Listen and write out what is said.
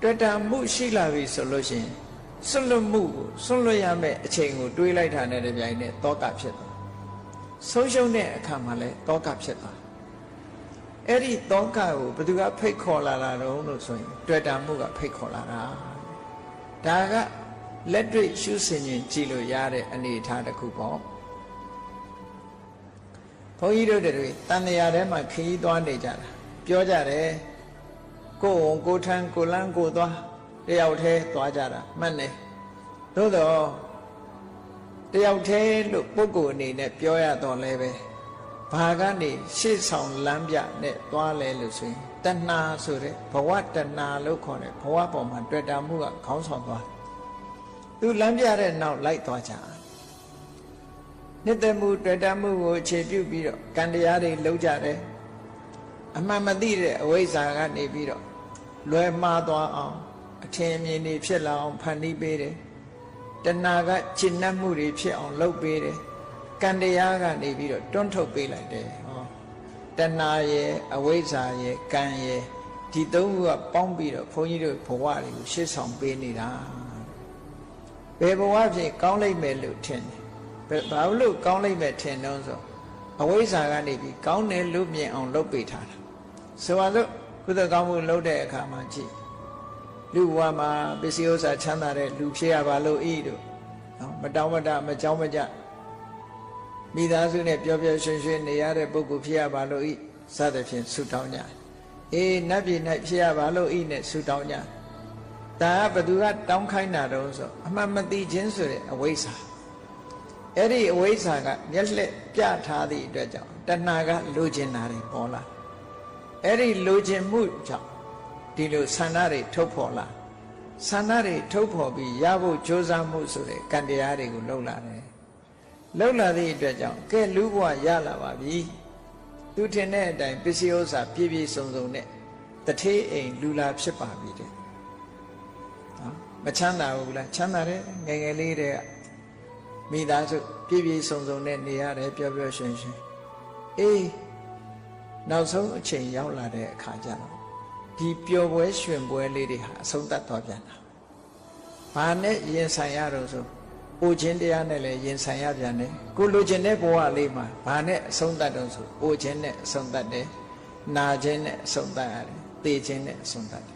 တွေ့တာမှုရှိလာပြီဆိုလို့ရှိရင်စွန့်လွတ်မှုကိုစွန့်လွတ်ရမယ့်အချိန်ကိုတွေးလိုက်တာနဲ့တပြိုင်နက်တောကဖြစ်သွားဆုံးရှုံးတဲ့အခါမှာလဲတောကဖြစ်သွားအဲ့ဒီတောကကိုဘယ်သူကဖိတ်ခေါ်လာတာတော့လို့ဆိုရင်တွေ့တာမှုကဖိတ်ခေါ်လာတာဒါကလက်တွေ့ရှုဆင်ခြင်းကြည့်လို့ရတဲ့အနေအထားတစ်ခုပေါ့ဘုန်းကြီးတို့တွေတန်တရားထဲမှာခရီးသွားနေကြတာပြောကြတယ်ကိုယ်ဝန်ကိုထမ်းကိုလန်းကိုသွားတယောက်တည်းသွားကြတာမှတ်နေသို့တော့တယောက်တည်းလို့ပုဂ္ဂိုလ်အနေနဲ့ပြောရတော့လဲပဲဘာကနေရှေ့ဆောင်လမ်းပြနဲ့သွားလဲလို့ဆိုရင်တဏှာဆိုတဲ့ဘဝတဏှာလို့ခေါ်တဲ့ဘဝပေါ်မှာတွေ့တာမှုကခေါင်းဆောင်သွားသူလမ်းပြတဲ့နောက်လိုက်သွားကြနှစ်သက်မှုတွေ့တာမှုကိုအခြေပြုပြီးတော့ကံတရားတွေလုပ်ကြတယ်အမှန်မသိတဲ့အဝိဇ္ဇာကနေပြီးတော့လွယ်မှားသွားအောင်အထင်အမြင်တွေဖြစ်လာအောင်ဖန်တီးပေးတယ်တဏှာကကျင့်နှံ့မှုတွေဖြစ်အောင်လုပ်ပေးတယ်ကံတရားကနေပြီးတော့တွန်းထုတ်ပေးလိုက်တယ်ဟောတဏှာရဲ့အဝိဇ္ဇာရဲ့ကံရဲ့ဒီသုံးခုကပေါင်းပြီးတော့ဘုန်းကြီးတို့ဘဝတွေကိုရှေ့ဆောင်ပေးနေတာဘယ်ဘဝဖြစ်ကောင်းလိမ့်မယ်လို့ထင်တယ်ဘာလို့ကောင်းလိမ့်မယ်ထင်တော့ဆိုအဝိဇ္ဇာကနေပြီးကောင်းတယ်လို့မြင်အောင်လုပ်ပေးထားတာဆိုပါလို့ကုသိုလ်ကောင်းမှုလုပ်တဲ့အခါမှာကြည့်လူဘဝမှာပစ္စည်းဥစ္စာချမ်းသာတဲ့လူဖြစ်ရပါလို့ဤတို့နော်မတောင်းမတမကြောင်းမကြမိသားစုနဲ့ပျော်ပျော်ရွှင်ရွှင်နေရတဲ့ပုဂ္ဂိုလ်ဖြစ်ရပါလို့ဤစသဖြင့်ဆုတောင်းကြအေးနတ်ပြည်၌ဖြစ်ရပါလို့ဤနဲ့ဆုတောင်းကြဒါကဘသူကတောင်းခိုင်းတာတော့ဆိုအမှန်မသိခြင်းဆိုတဲ့အဝိဇ္ဇာအဲ့ဒီအဝိဇ္ဇာကမျက်လှည့်ပြထားသည့်အတွက်ကြောင့်တဏှာကလိုချင်တာတွေပေါ်လာအဲ့ဒီလိုချင်မှုကြောင့်ဒီလိုဆန္ဒတွေထုတ်ဖော်လာဆန္ဒတွေထုတ်ဖော်ပြီးရဖို့ကြိုးစားမှုဆိုတဲ့ကံတရားတွေကိုလှုပ်လာတယ်လှုပ်လာသည့်အတွက်ကြောင့်ကဲလူဘဝရလာပါပြီသူထင်တဲ့အတိုင်းပစ္စည်းဥစ္စာပြည့်ပြည့်စုံစုံနဲ့တထေးအိမ်လူလာဖြစ်ပါပြီတဲ့နော်မချမ်းသာဘူးလားချမ်းသာတယ်ငယ်ငယ်လေးတည်းကမိသားစုပြည့်ပြည့်စုံစုံနဲ့နေရတယ်ပျော်ပျော်ရွှင်ရွှင်အေးနောက်ဆုံးအချိန်ရောက်လာတဲ့အခါကျတော့ဒီပျော်ပွဲရွှင်ပွဲလေးတွေဟာအဆုံးသတ်သွားပြန်တာဘာနဲ့ရင်ဆိုင်ရတော့ဆိုအိုခြင်းတရားနဲ့လည်းရင်ဆိုင်ရပြန်တယ်ကိုလိုချင်တဲ့ဘဝလေးမှာဘာနဲ့အဆုံးသတ်တော့ဆိုအိုခြင်းနဲ့အဆုံးသတ်တယ်နာခြင်းနဲ့အဆုံးသတ်ရတယ်သေခြင်းနဲ့အဆုံးသတ်တယ်